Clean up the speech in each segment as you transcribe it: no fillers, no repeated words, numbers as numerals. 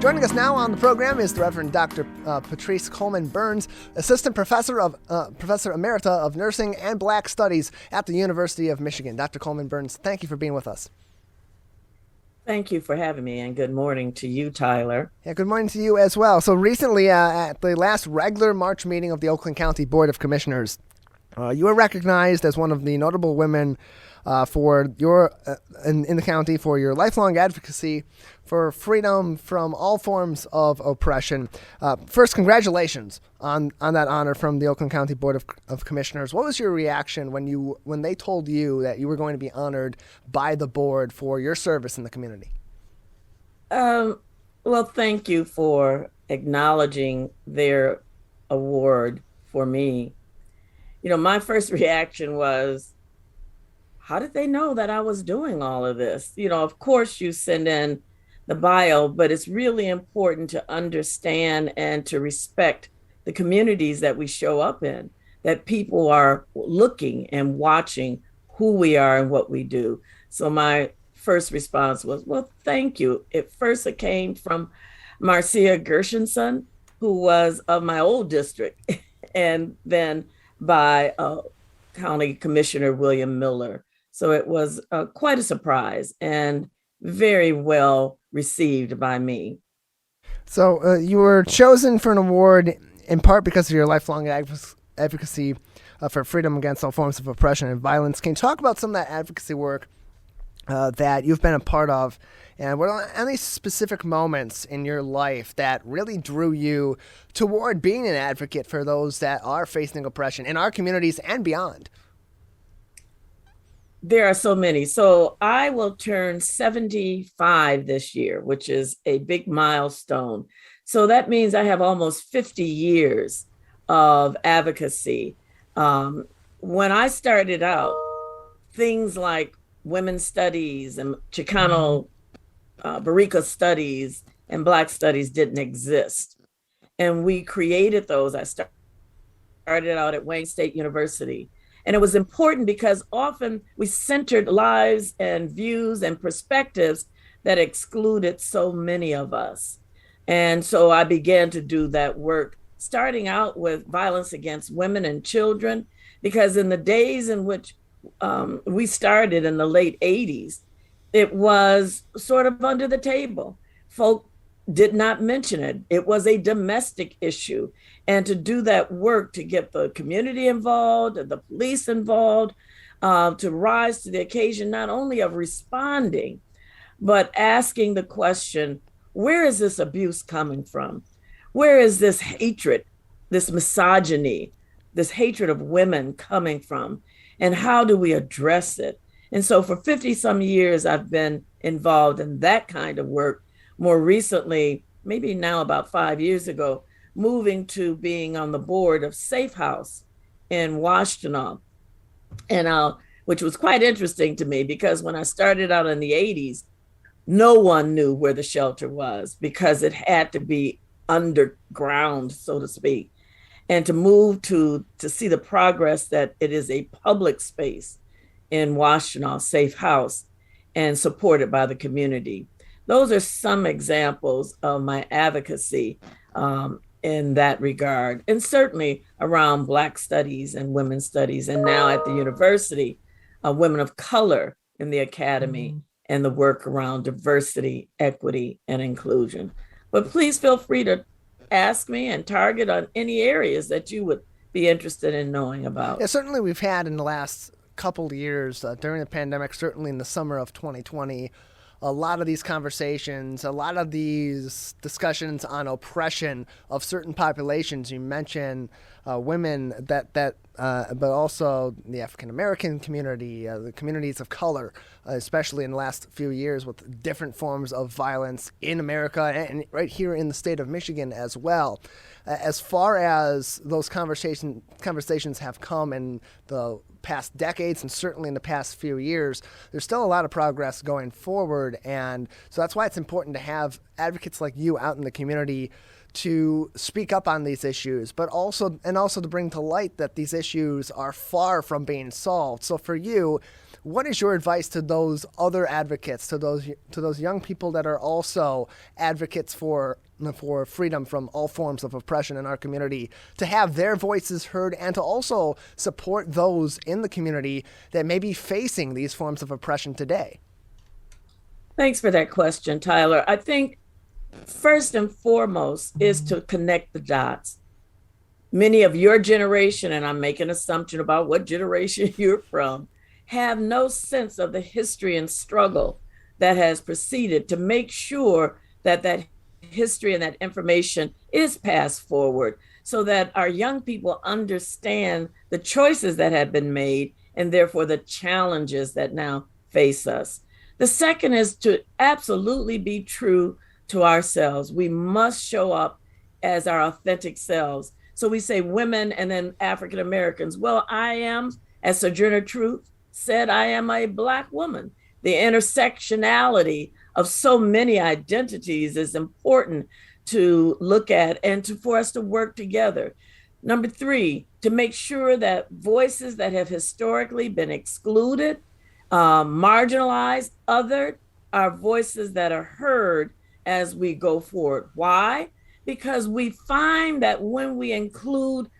Joining us now on the program is the Reverend Dr. Patricia Coleman-Burns, Assistant Professor Emerita of Nursing and Black Studies at the University of Michigan. Dr. Coleman-Burns, thank you for being with us. Thank you for having me, and good morning to you, Tyler. Yeah, good morning to you as well. So recently, at the last regular March meeting of the Oakland County Board of Commissioners, you were recognized as one of the notable women for your in the county for your lifelong advocacy for freedom from all forms of oppression. First, congratulations on that honor from the Oakland County Board of Commissioners. What was your reaction when they told you that you were going to be honored by the board for your service in the community? Well, thank you for acknowledging their award for me. You know, my first reaction was, how did they know that I was doing all of this? You know, of course you send in the bio, but it's really important to understand and to respect the communities that we show up in, that people are looking and watching who we are and what we do. So my first response was, well, thank you. At first it came from Marcia Gershenson, who was of my old district, and then by County Commissioner William Miller. So it was quite a surprise and very well received by me. So you were chosen for an award in part because of your lifelong advocacy for freedom against all forms of oppression and violence. Can you talk about some of that advocacy work that you've been a part of? And what are any specific moments in your life that really drew you toward being an advocate for those that are facing oppression in our communities and beyond? There are so many. So I will turn 75 this year, which is a big milestone. So that means I have almost 50 years of advocacy. When I started out, things like women's studies and Chicano Barica studies and Black studies didn't exist. And we created those. I started out at Wayne State University. And it was important because often we centered lives and views and perspectives that excluded so many of us. And so I began to do that work, starting out with violence against women and children, because in the days in which we started in the late 80s, it was sort of under the table. Folk did not mention it. It was a domestic issue. And to do that work, to get the community involved, the police involved, to rise to the occasion, not only of responding, but asking the question, where is this abuse coming from? Where is this hatred, this misogyny, this hatred of women coming from? And how do we address it? And so for 50 some years, I've been involved in that kind of work. More recently, maybe now about 5 years ago, moving to being on the board of Safe House in Washtenaw, and which was quite interesting to me because when I started out in the 80s, no one knew where the shelter was because it had to be underground, so to speak. And to move to see the progress that it is a public space in Washtenaw, Safe House, and supported by the community. Those are some examples of my advocacy in that regard, and certainly around Black studies and women's studies, and now at the university, women of color in the academy, and the work around diversity, equity, and inclusion. But please feel free to ask me and target on any areas that you would be interested in knowing about. Yeah, certainly we've had in the last couple of years during the pandemic, certainly in the summer of 2020, a lot of these conversations, a lot of these discussions on oppression of certain populations. You mentioned women, but also the African American community, the communities of color, especially in the last few years with different forms of violence in America and right here in the state of Michigan as well. As far as those conversations have come in the past decades and certainly in the past few years, there's still a lot of progress going forward. And so that's why it's important to have advocates like you out in the community to speak up on these issues, but also to bring to light that these issues are far from being solved. So for you, What is your advice to those other advocates, to those young people that are also advocates for freedom from all forms of oppression in our community, to have their voices heard and to also support those in the community that may be facing these forms of oppression today? Thanks for that question, Tyler. I think first and foremost is to connect the dots. Many of your generation, and I'm making an assumption about what generation you're from, have no sense of the history and struggle that has preceded to make sure that that history and that information is passed forward so that our young people understand the choices that have been made and therefore the challenges that now face us. The second is to absolutely be true to ourselves. We must show up as our authentic selves. So we say women and then African Americans. Well, I am, as Sojourner Truth said, I am a Black woman. The intersectionality of so many identities is important to look at and for us to work together. Number three, to make sure that voices that have historically been excluded, marginalized, othered, are voices that are heard as we go forward. Why? Because we find that when we include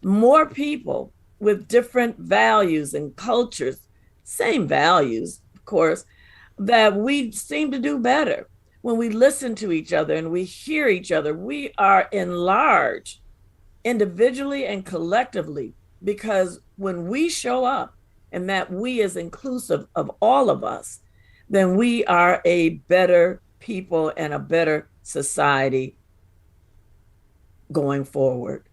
more people with different values and cultures, same values, of course, that we seem to do better. When we listen to each other and we hear each other, we are enlarged individually and collectively, because when we show up, and that we is inclusive of all of us, then we are a better people and a better society going forward.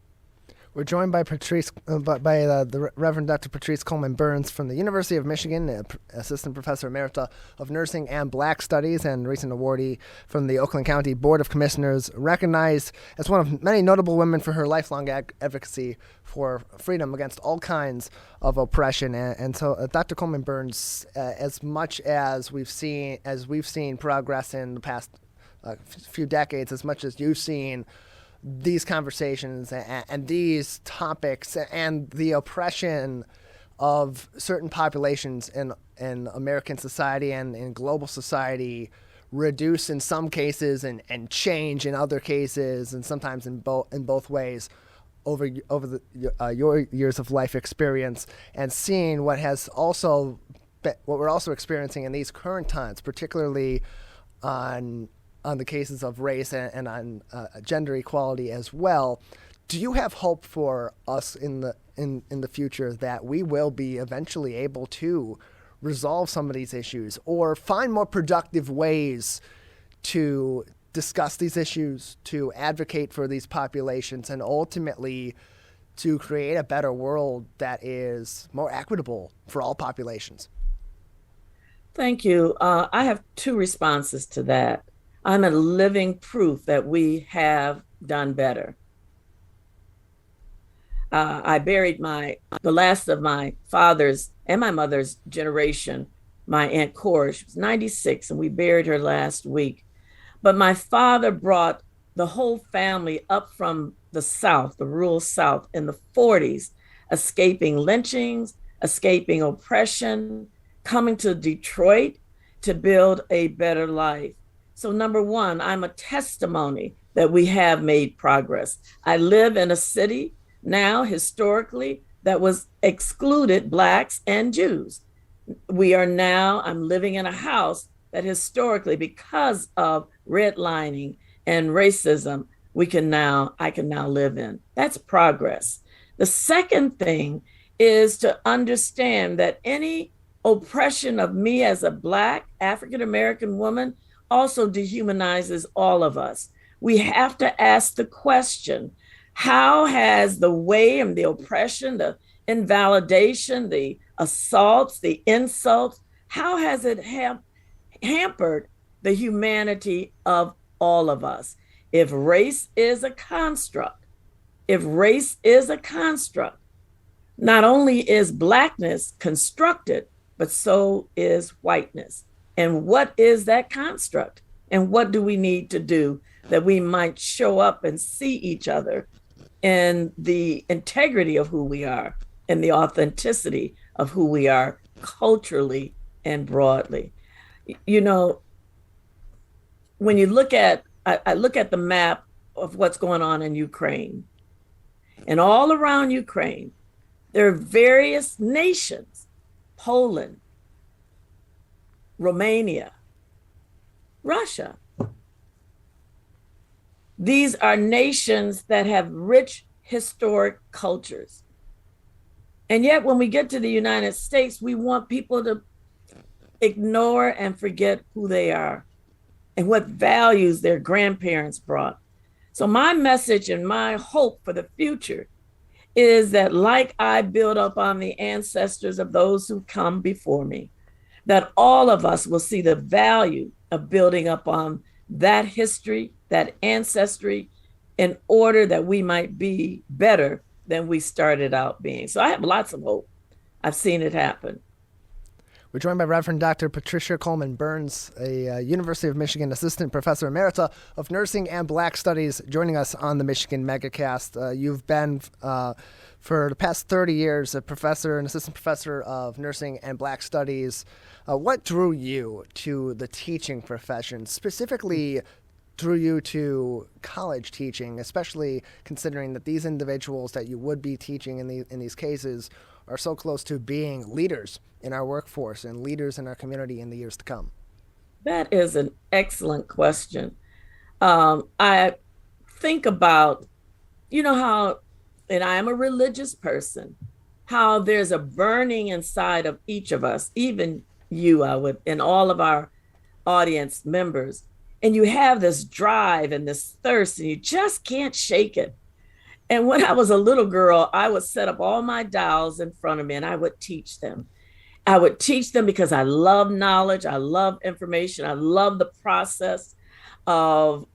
We're joined by the Reverend Dr. Patricia Coleman-Burns from the University of Michigan, Assistant Professor Emerita of Nursing and Black Studies, and recent awardee from the Oakland County Board of Commissioners, recognized as one of many notable women for her lifelong advocacy for freedom against all kinds of oppression. And so, Dr. Coleman-Burns, as much as we've seen progress in the past few decades, as much as you've seen these conversations and these topics and the oppression of certain populations in American society and in global society reduce in some cases and change in other cases, and sometimes in both ways over your years of life experience, and seeing what we're also experiencing in these current times, particularly on the cases of race and on gender equality as well. Do you have hope for us in the future that we will be eventually able to resolve some of these issues or find more productive ways to discuss these issues, to advocate for these populations, and ultimately to create a better world that is more equitable for all populations? Thank you. I have two responses to that. I'm a living proof that we have done better. I buried the last of my father's and my mother's generation, my Aunt Cora. She was 96, and we buried her last week. But my father brought the whole family up from the South, the rural South, in the 40s, escaping lynchings, escaping oppression, coming to Detroit to build a better life. So number one, I'm a testimony that we have made progress. I live in a city now, historically, that was excluded Blacks and Jews. I'm living in a house that historically, because of redlining and racism, I can now live in. That's progress. The second thing is to understand that any oppression of me as a Black African-American woman also dehumanizes all of us. We have to ask the question, how has the way and the oppression, the invalidation, the assaults, the insults, how has it hampered the humanity of all of us? If race is a construct, not only is Blackness constructed, but so is whiteness. And what is that construct? And what do we need to do that we might show up and see each other in the integrity of who we are and the authenticity of who we are culturally and broadly. You know, when you look at, I look at the map of what's going on in Ukraine, and all around Ukraine, there are various nations: Poland, Romania, Russia. These are nations that have rich historic cultures. And yet, when we get to the United States, we want people to ignore and forget who they are and what values their grandparents brought. So, my message and my hope for the future is that, like I build up on the ancestors of those who come before me, that all of us will see the value of building up on that history, that ancestry, in order that we might be better than we started out being. So I have lots of hope. I've seen it happen. We're joined by Reverend Dr. Patricia Coleman-Burns, a University of Michigan Assistant Professor Emerita of Nursing and Black Studies, joining us on the Michigan MegaCast. You've been, for the past 30 years, a professor, an assistant professor of Nursing and Black Studies. What drew you to the teaching profession, specifically drew you to college teaching, especially considering that these individuals that you would be teaching in these cases are so close to being leaders in our workforce and leaders in our community in the years to come? That is an excellent question. I think about, you know, how, and I am a religious person, how there's a burning inside of each of us, even you, I would, and all of our audience members. And you have this drive and this thirst, and you just can't shake it. And when I was a little girl, I would set up all my dolls in front of me and I would teach them. I would teach them because I love knowledge. I love information. I love the process of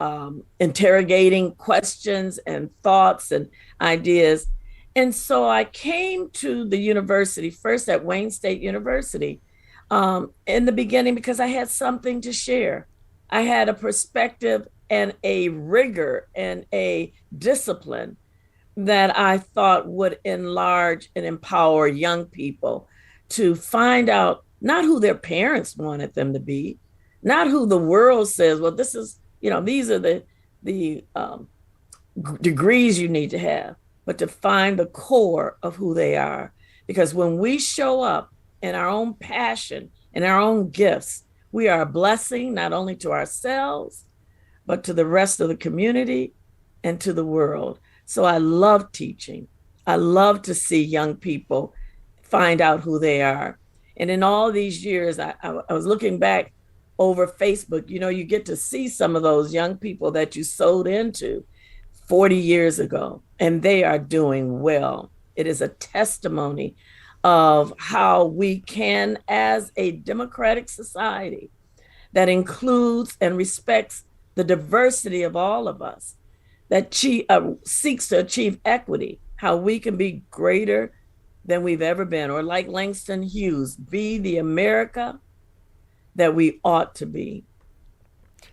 interrogating questions and thoughts and ideas. And so I came to the university, first at Wayne State University, in the beginning because I had something to share. I had a perspective and a rigor and a discipline that I thought would enlarge and empower young people to find out not who their parents wanted them to be, not who the world says, well, this is, you know, these are the degrees you need to have, but to find the core of who they are. Because when we show up in our own passion and our own gifts, we are a blessing not only to ourselves, but to the rest of the community and to the world. So I love teaching. I love to see young people find out who they are. And in all these years, I was looking back over Facebook, you know, you get to see some of those young people that you sold into 40 years ago, and they are doing well. It is a testimony of how we can, as a democratic society that includes and respects the diversity of all of us, that seeks to achieve equity, how we can be greater than we've ever been, or like Langston Hughes, be the America that we ought to be.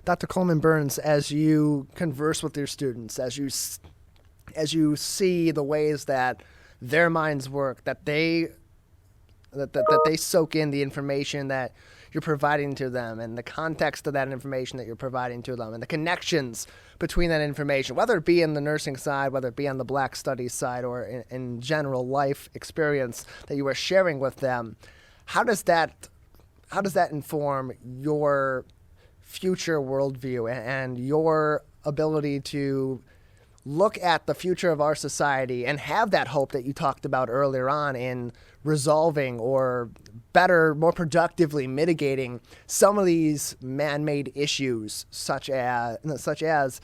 Dr. Coleman-Burns, as you converse with your students, as you see the ways that their minds work, that they soak in the information that you're providing to them and the context of that information that you're providing to them and the connections between that information, whether it be in the nursing side, whether it be on the Black Studies side, or in general life experience that you are sharing with them, how does that inform your future worldview and your ability to look at the future of our society and have that hope that you talked about earlier on in resolving or better, more productively mitigating some of these man-made issues, such as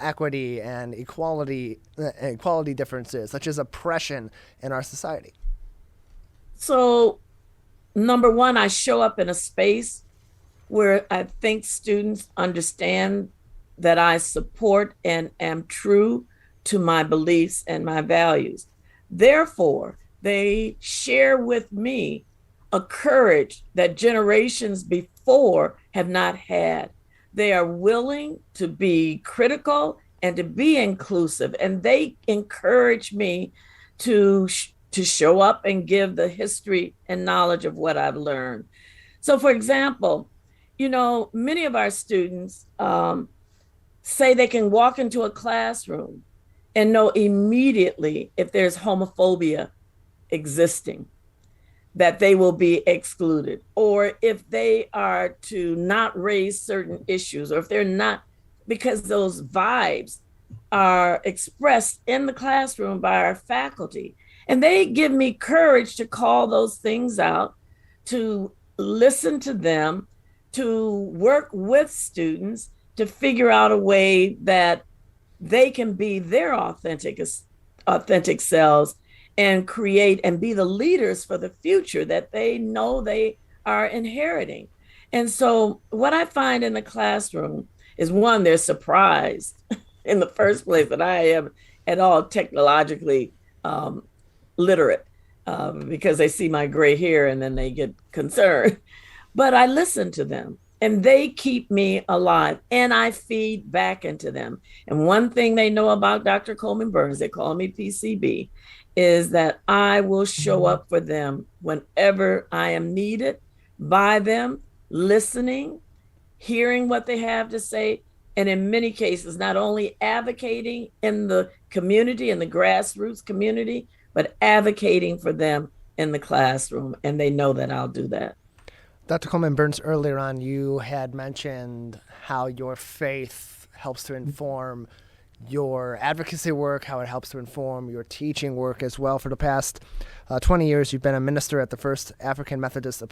equity and equality differences, such as oppression in our society? So, number one, I show up in a space where I think students understand that I support and am true to my beliefs and my values. Therefore, they share with me a courage that generations before have not had. They are willing to be critical and to be inclusive, and they encourage me to to show up and give the history and knowledge of what I've learned. So, for example, many of our students say they can walk into a classroom and know immediately if there's homophobia existing, that they will be excluded, or if they are to not raise certain issues, or if they're not, because those vibes are expressed in the classroom by our faculty. And they give me courage to call those things out, to listen to them, to work with students to figure out a way that they can be their authentic selves and create and be the leaders for the future that they know they are inheriting. And so what I find in the classroom is, one, they're surprised in the first place that I am at all technologically literate, because they see my gray hair and then they get concerned. But I listen to them and they keep me alive, and I feed back into them. And one thing they know about Dr. Coleman-Burns, they call me PCB, is that I will show up for them whenever I am needed by them, listening, hearing what they have to say, and in many cases, not only advocating in the community, in the grassroots community, but advocating for them in the classroom. And they know that I'll do that. Dr. Coleman-Burns, earlier on, you had mentioned how your faith helps to inform your advocacy work, how it helps to inform your teaching work as well. For the past 20 years, you've been a minister at the First African Methodist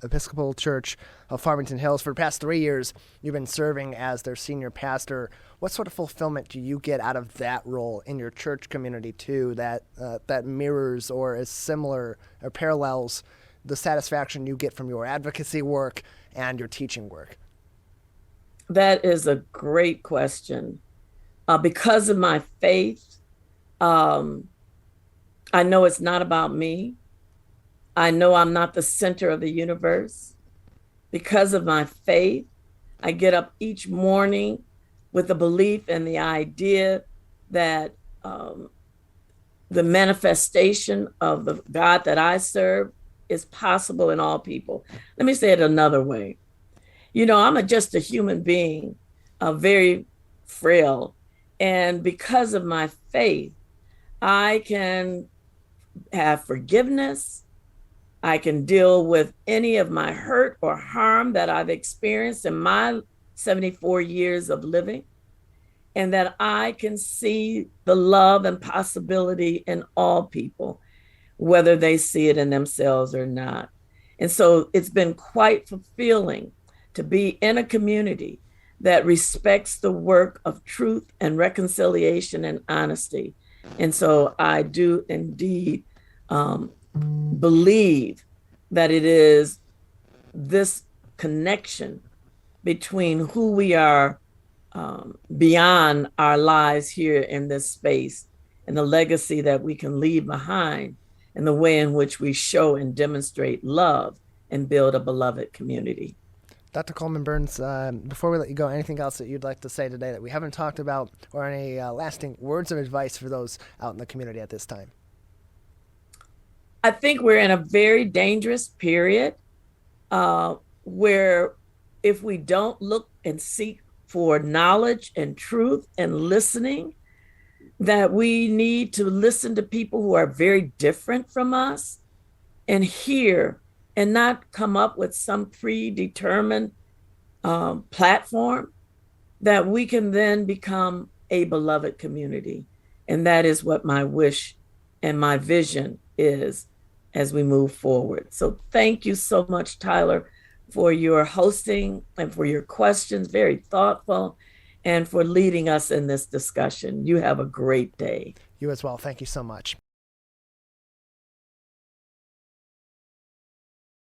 Episcopal Church of Farmington Hills. For the past 3 years, you've been serving as their senior pastor. What sort of fulfillment do you get out of that role in your church community, too, that mirrors or is similar or parallels the satisfaction you get from your advocacy work and your teaching work? That is a great question. Because of my faith, I know it's not about me. I know I'm not the center of the universe. Because of my faith, I get up each morning with the belief and the idea that the manifestation of the God that I serve is possible in all people. Let me say it another way. I'm just a human being, very frail. And because of my faith, I can have forgiveness. I can deal with any of my hurt or harm that I've experienced in my 74 years of living, and that I can see the love and possibility in all people, whether they see it in themselves or not. And so it's been quite fulfilling to be in a community that respects the work of truth and reconciliation and honesty. And so I do indeed believe that it is this connection between who we are beyond our lives here in this space and the legacy that we can leave behind, and the way in which we show and demonstrate love and build a beloved community. Dr. Coleman-Burns, before we let you go, anything else that you'd like to say today that we haven't talked about, or any lasting words of advice for those out in the community at this time? I think we're in a very dangerous period where if we don't look and seek for knowledge and truth and listening, that we need to listen to people who are very different from us and hear, and not come up with some predetermined platform, that we can then become a beloved community. And that is what my wish and my vision is as we move forward. So thank you so much, Tyler, for your hosting and for your questions, very thoughtful, and for leading us in this discussion. You have a great day. You as well. Thank you so much.